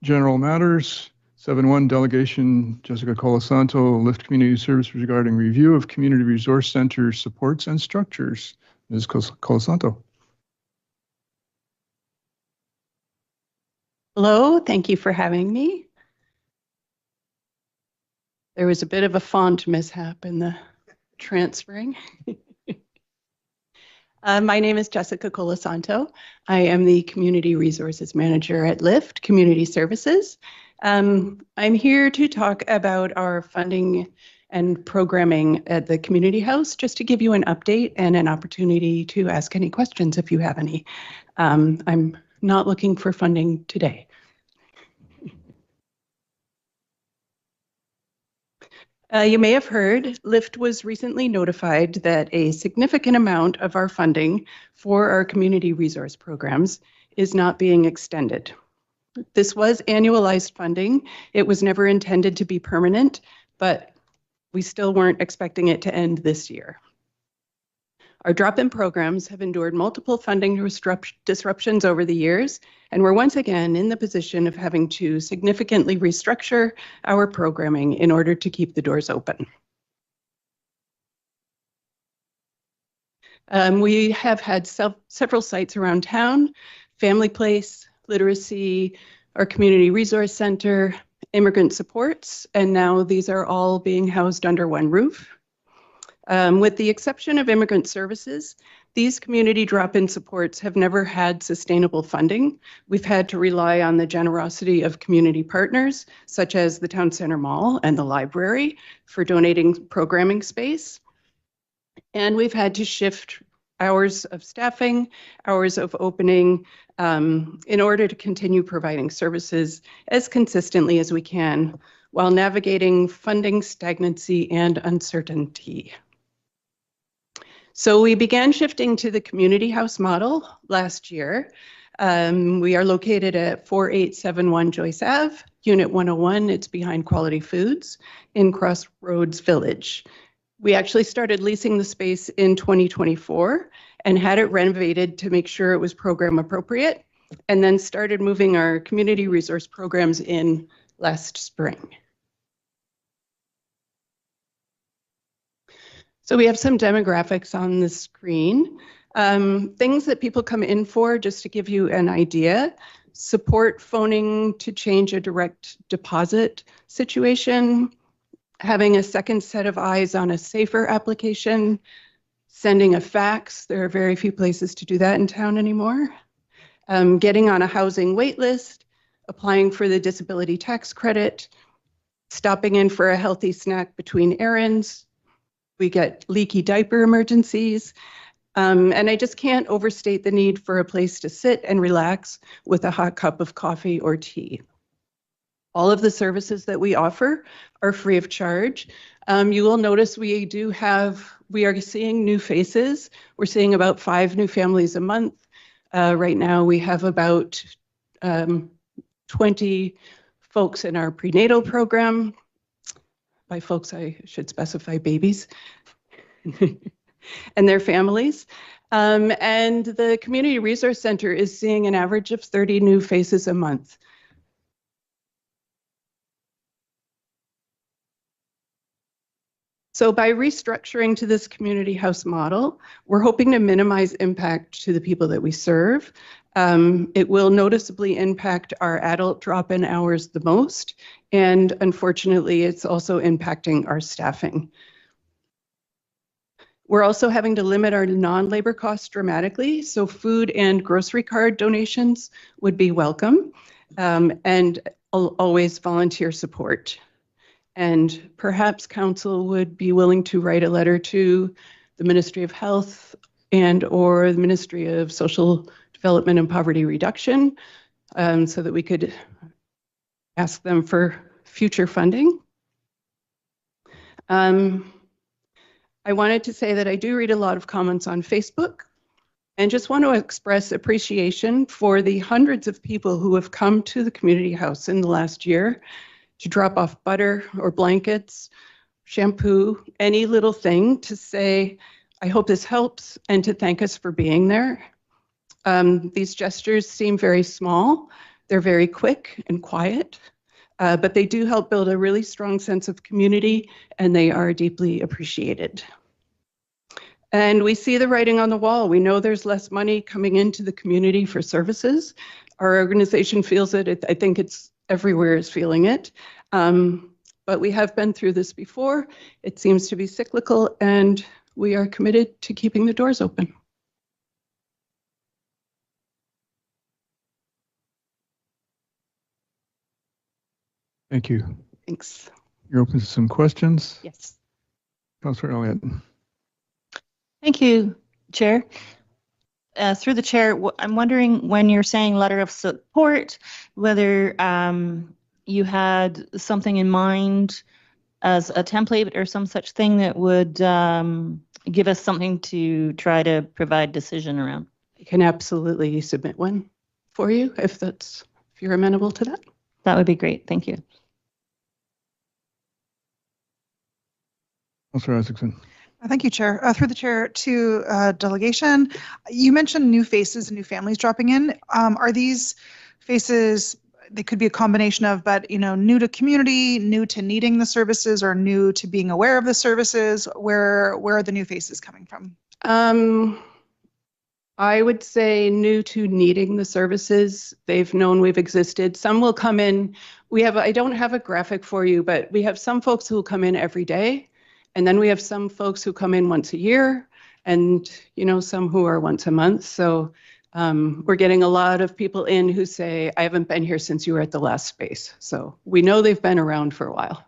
General Matters. 7.1 Delegation Jessica Colasanto, Lift Community Services regarding review of Community Resource Center supports and structures. Ms. Colasanto. Hello, thank you for having me. There was a bit of a font mishap in the transferring. My name is Jessica Colasanto. I am the Community Resources Manager at Lift Community Services. I'm here to talk about our funding and programming at the Community House, just to give you an update and an opportunity to ask any questions if you have any. I'm not looking for funding today. You may have heard, LIFT was recently notified that a significant amount of our funding for our community resource programs is not being extended. This was annualized funding. It was never intended to be permanent, but we still weren't expecting it to end this year. Our drop-in programs have endured multiple funding disruptions over the years, and we're once again in the position of having to significantly restructure our programming in order to keep the doors open. We have had several sites around town: Family Place, Literacy, our Community Resource Center, Immigrant Supports, and now these are all being housed under one roof. With the exception of Immigrant Services, these community drop-in supports have never had sustainable funding. We've had to rely on the generosity of community partners, such as the Town Center Mall and the library, for donating programming space. And we've had to shift hours of staffing, hours of opening, in order to continue providing services as consistently as we can, while navigating funding stagnancy and uncertainty. So we began shifting to the community house model last year. We are located at 4871 Joyce Ave, Unit 101. It's behind Quality Foods in Crossroads Village. We actually started leasing the space in 2024 and had it renovated to make sure it was program appropriate, and then started moving our community resource programs in last spring. So we have some demographics on the screen. Things that people come in for, just to give you an idea: support phoning to change a direct deposit situation, having a second set of eyes on a safer application, sending a fax. There are very few places to do that in town anymore. Getting on a housing wait list, applying for the disability tax credit, stopping in for a healthy snack between errands. We get leaky diaper emergencies. And I just can't overstate the need for a place to sit and relax with a hot cup of coffee or tea. All of the services that we offer are free of charge. You will notice we are seeing new faces. We're seeing about 5 new families a month. Right now we have about 20 folks in our prenatal program. By folks, I should specify babies and their families. And the Community Resource Center is seeing an average of 30 new faces a month. So by restructuring to this community house model, we're hoping to minimize impact to the people that we serve. It will noticeably impact our adult drop-in hours the most, and unfortunately, it's also impacting our staffing. We're also having to limit our non-labor costs dramatically, so food and grocery card donations would be welcome, and always volunteer support. And perhaps council would be willing to write a letter to the Ministry of Health and/or the Ministry of Social Development and Poverty Reduction, so that we could ask them for future funding. I wanted to say that I do read a lot of comments on Facebook, and just want to express appreciation for the hundreds of people who have come to the community house in the last year to drop off butter or blankets, shampoo, any little thing to say, I hope this helps, and to thank us for being there. These gestures seem very small, They're very quick and quiet, but they do help build a really strong sense of community, and they are deeply appreciated. And we see the writing on the wall. We know there's less money coming into the community for services. Our organization feels it. I think it's everywhere is feeling it. But we have been through this before. It seems to be cyclical, and we are committed to keeping the doors open. Thank you. Thanks. You're open to some questions? Yes. Councillor Elliott. Thank you, Chair. Through the chair, I'm wondering, when you're saying letter of support, whether you had something in mind as a template or some such thing that would give us something to try to provide decision around. I can absolutely submit one for you if you're amenable to that. That would be great. Thank you. Councillor Isaacson. Thank you, Chair. Through the chair to delegation, you mentioned new faces and new families dropping in. Are these faces, they could be a combination of, but new to community, new to needing the services, or new to being aware of the services? Where are the new faces coming from? I would say new to needing the services. They've known we've existed. Some will come in. I don't have a graphic for you, but we have some folks who will come in every day. And then we have some folks who come in once a year, and some who are once a month. So we're getting a lot of people in who say, I haven't been here since you were at the last space. So we know they've been around for a while.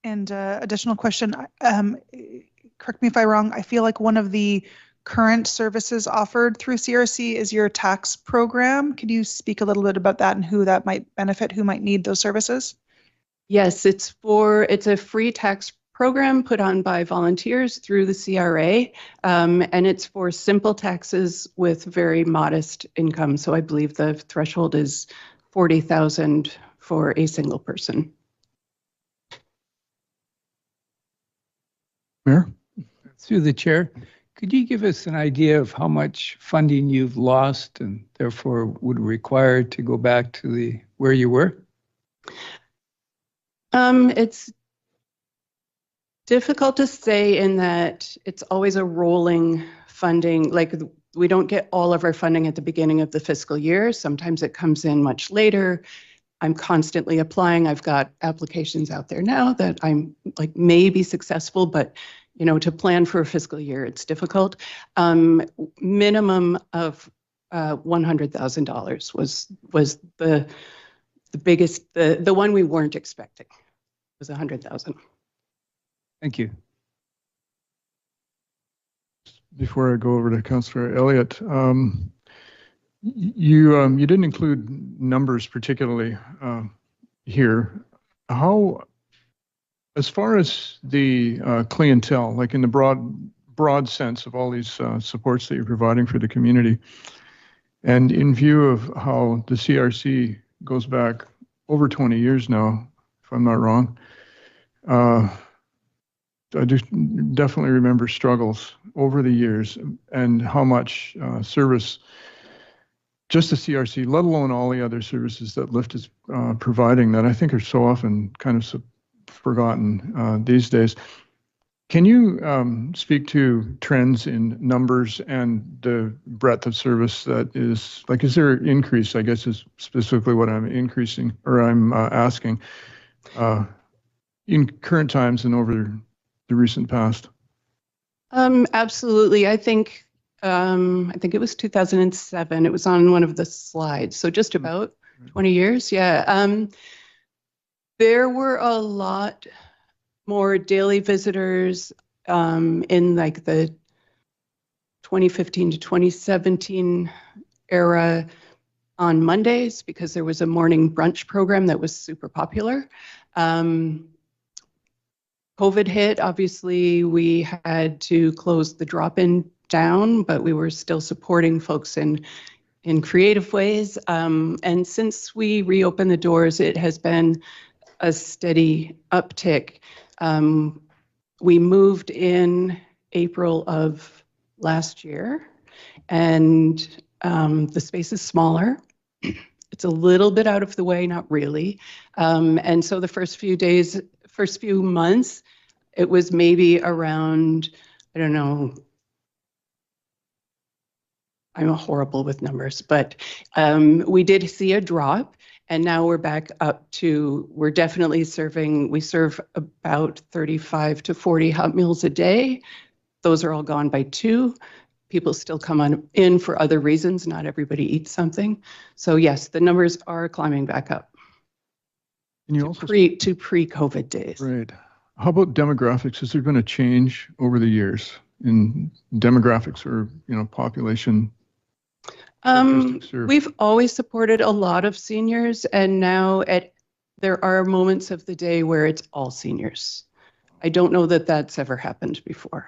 And additional question, correct me if I'm wrong, I feel like one of the current services offered through CRC is your tax program. Could you speak a little bit about that and who that might benefit, who might need those services? Yes, it's a free tax program put on by volunteers through the CRA, and it's for simple taxes with very modest income. So I believe the threshold is $40,000 for a single person. Mayor? Through the chair, could you give us an idea of how much funding you've lost and therefore would require to go back to where you were? It's difficult to say in that it's always a rolling funding. Like, we don't get all of our funding at the beginning of the fiscal year. Sometimes it comes in much later. I'm constantly applying. I've got applications out there now that I'm like may be successful, but to plan for a fiscal year, it's difficult. Minimum of $100,000 was the biggest, the one we weren't expecting was 100,000. Thank you. Before I go over to Councillor Elliott, you didn't include numbers particularly here. How, as far as the clientele, like in the broad sense of all these supports that you're providing for the community, and in view of how the CRC goes back over 20 years now, if I'm not wrong, I do definitely remember struggles over the years and how much service just the CRC, let alone all the other services that LIFT is providing, that I think are so often kind of forgotten these days. Can you speak to trends in numbers and the breadth of service that is, like, is there an increase, I guess is specifically what I'm asking, in current times and over the recent past? Absolutely. I think it was 2007. It was on one of the slides. So just about 20 years. Yeah. There were a lot more daily visitors in like the 2015 to 2017 era on Mondays, because there was a morning brunch program that was super popular. COVID hit, obviously we had to close the drop-in down, but we were still supporting folks in creative ways. And since we reopened the doors, it has been a steady uptick. We moved in April of last year, and the space is smaller. it's a little bit out of the way, not really. And so the first few months, it was maybe around, I don't know, I'm horrible with numbers, but we did see a drop, and now we're back up to, we're definitely we serve about 35 to 40 hot meals a day. Those are all gone by 2. People still come in for other reasons. Not everybody eats something. So yes, the numbers are climbing back up. Can you to also pre-COVID days. Right. How about demographics? Has there been a change over the years in demographics or, population? We've always supported a lot of seniors, and now there are moments of the day where it's all seniors. I don't know that that's ever happened before.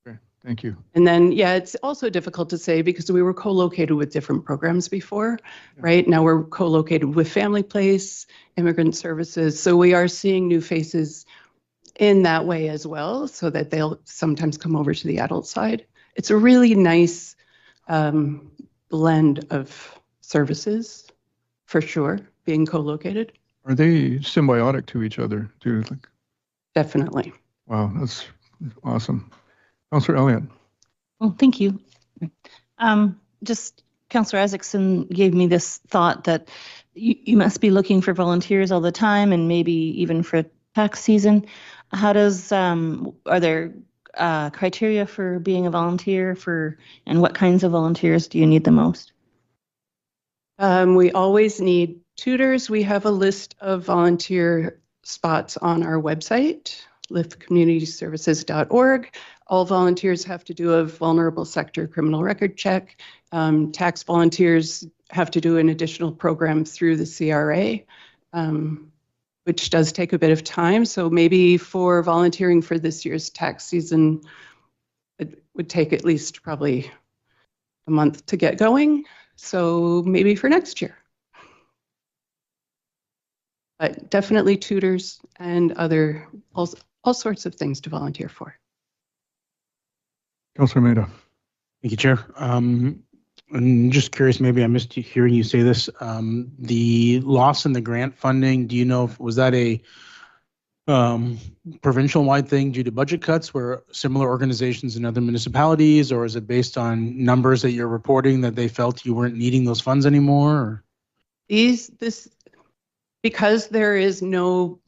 Okay, thank you. And then, yeah, it's also difficult to say because we were co-located with different programs before, right? Now we're co-located with Family Place, Immigrant Services. So we are seeing new faces in that way as well, so that they'll sometimes come over to the adult side. It's a really nice blend of services, for sure, being co-located. Are they symbiotic to each other too? Definitely. Wow, that's awesome. Councillor Elliott. Well, thank you. Just Councillor Isaacson gave me this thought that you must be looking for volunteers all the time, and maybe even for tax season. How does, are there criteria for being a volunteer and what kinds of volunteers do you need the most? We always need tutors. We have a list of volunteer spots on our website, liftcommunityservices.org. All volunteers have to do a vulnerable sector criminal record check. Tax volunteers have to do an additional program through the CRA, which does take a bit of time. So maybe for volunteering for this year's tax season, it would take at least probably a month to get going. So maybe for next year. But definitely tutors and all sorts of things to volunteer for. Councillor Maida. Thank you, Chair. I'm just curious, maybe I missed hearing you say this. The loss in the grant funding, do you know was that a provincial-wide thing due to budget cuts where similar organizations in other municipalities, or is it based on numbers that you're reporting that they felt you weren't needing those funds anymore? Or? Because there is no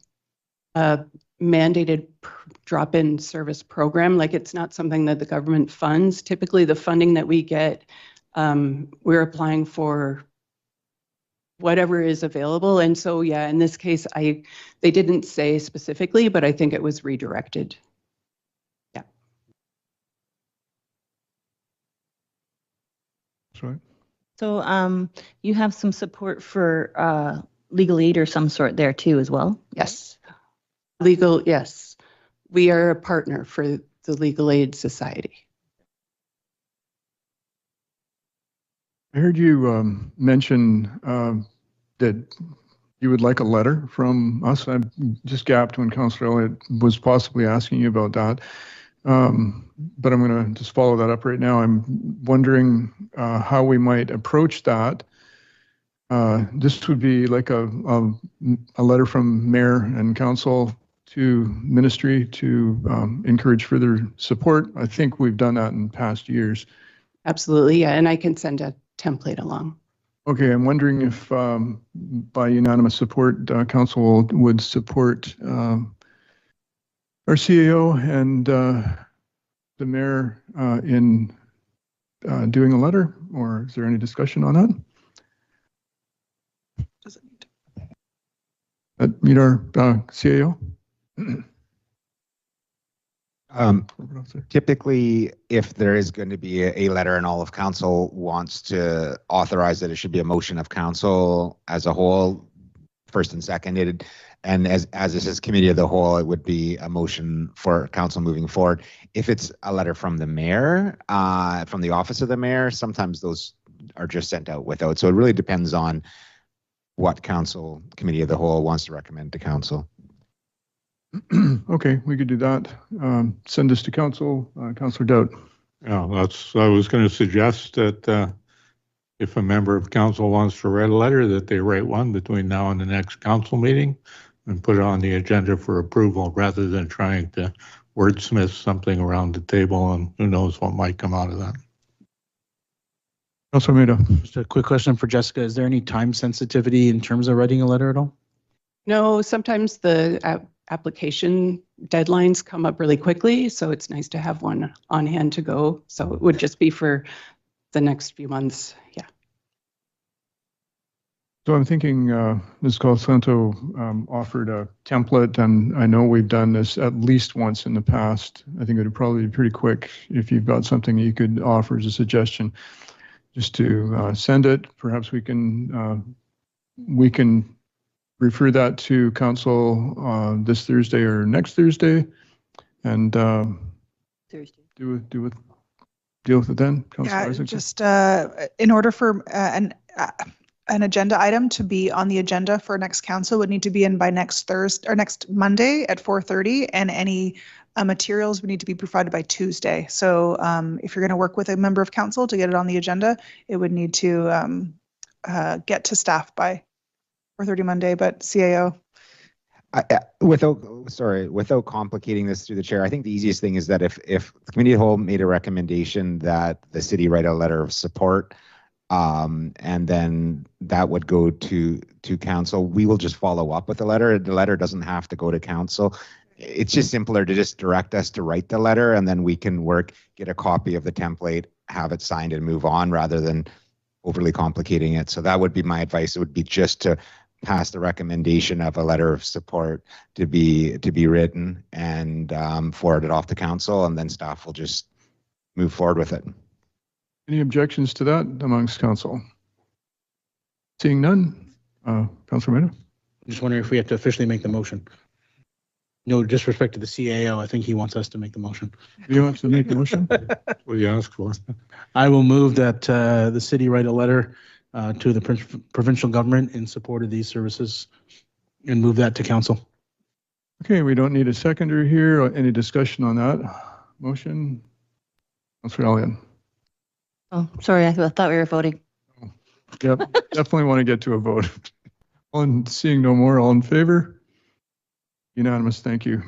mandated drop-in service program, like it's not something that the government funds. Typically the funding that we get, we're applying for whatever is available. And so, yeah, in this case, they didn't say specifically, but I think it was redirected. Yeah. That's right. So you have some support for legal aid or some sort there too as well? Yes. Yes. We are a partner for the Legal Aid Society. I heard you mention that you would like a letter from us. I just gapped when Councillor Elliott was possibly asking you about that. But I'm going to just follow that up right now. I'm wondering how we might approach that. This would be like a letter from mayor and council to ministry to encourage further support. I think we've done that in past years. Absolutely, yeah, and I can send a template along. Okay, I'm wondering if by unanimous support, council would support our CAO and the mayor in doing a letter, or is there any discussion on that? Does it need to? Meet our CAO? Typically, if there is going to be a letter and all of council wants to authorize it, it should be a motion of council as a whole, first and seconded. And as this is committee of the whole, it would be a motion for council moving forward. If it's a letter from the mayor, from the office of the mayor, sometimes those are just sent out without. So it really depends on what council committee of the whole wants to recommend to council. Okay, we could do that. Send this to council. Councillor Dowd. Yeah, I was going to suggest that if a member of council wants to write a letter, that they write one between now and the next council meeting and put it on the agenda for approval rather than trying to wordsmith something around the table and who knows what might come out of that. Councilor Maida. Just a quick question for Jessica. Is there any time sensitivity in terms of writing a letter at all? No, sometimes the application deadlines come up really quickly, so it's nice to have one on hand to go. So it would just be for the next few months. Yeah. So I'm thinking Ms. Colasanto offered a template, and I know we've done this at least once in the past. I think it would probably be pretty quick if you've got something you could offer as a suggestion, just to send it. Perhaps we can refer that to council this Thursday or next Thursday, and Thursday. deal with it then. Councilor Yeah, Isaacson? just in order for an agenda item to be on the agenda for next council would need to be in by next Thursday or next Monday at 4:30, and any materials would need to be provided by Tuesday. So if you're going to work with a member of council to get it on the agenda, it would need to get to staff by 4:30 Monday, but CAO. Without complicating this through the chair, I think the easiest thing is that if the committee of the whole made a recommendation that the city write a letter of support, and then that would go to council, we will just follow up with the letter. The letter doesn't have to go to council. It's just simpler to just direct us to write the letter, and then we can get a copy of the template, have it signed, and move on rather than overly complicating it. So that would be my advice. It would be just to pass the recommendation of a letter of support to be written and forward it off to council, and then staff will just move forward with it. Any objections to that amongst council? Seeing none, Councilor Maida. I'm just wondering if we have to officially make the motion. No disrespect to the CAO, I think he wants us to make the motion. Do you want to make the motion? What do you ask for? I will move that the city write a letter to the provincial government in support of these services and move that to council. Okay, we don't need a seconder here. Any discussion on that motion? Councilor Elliott. Oh, sorry, I thought we were voting. Yep, definitely want to get to a vote. Seeing no more, all in favor? Unanimous, thank you.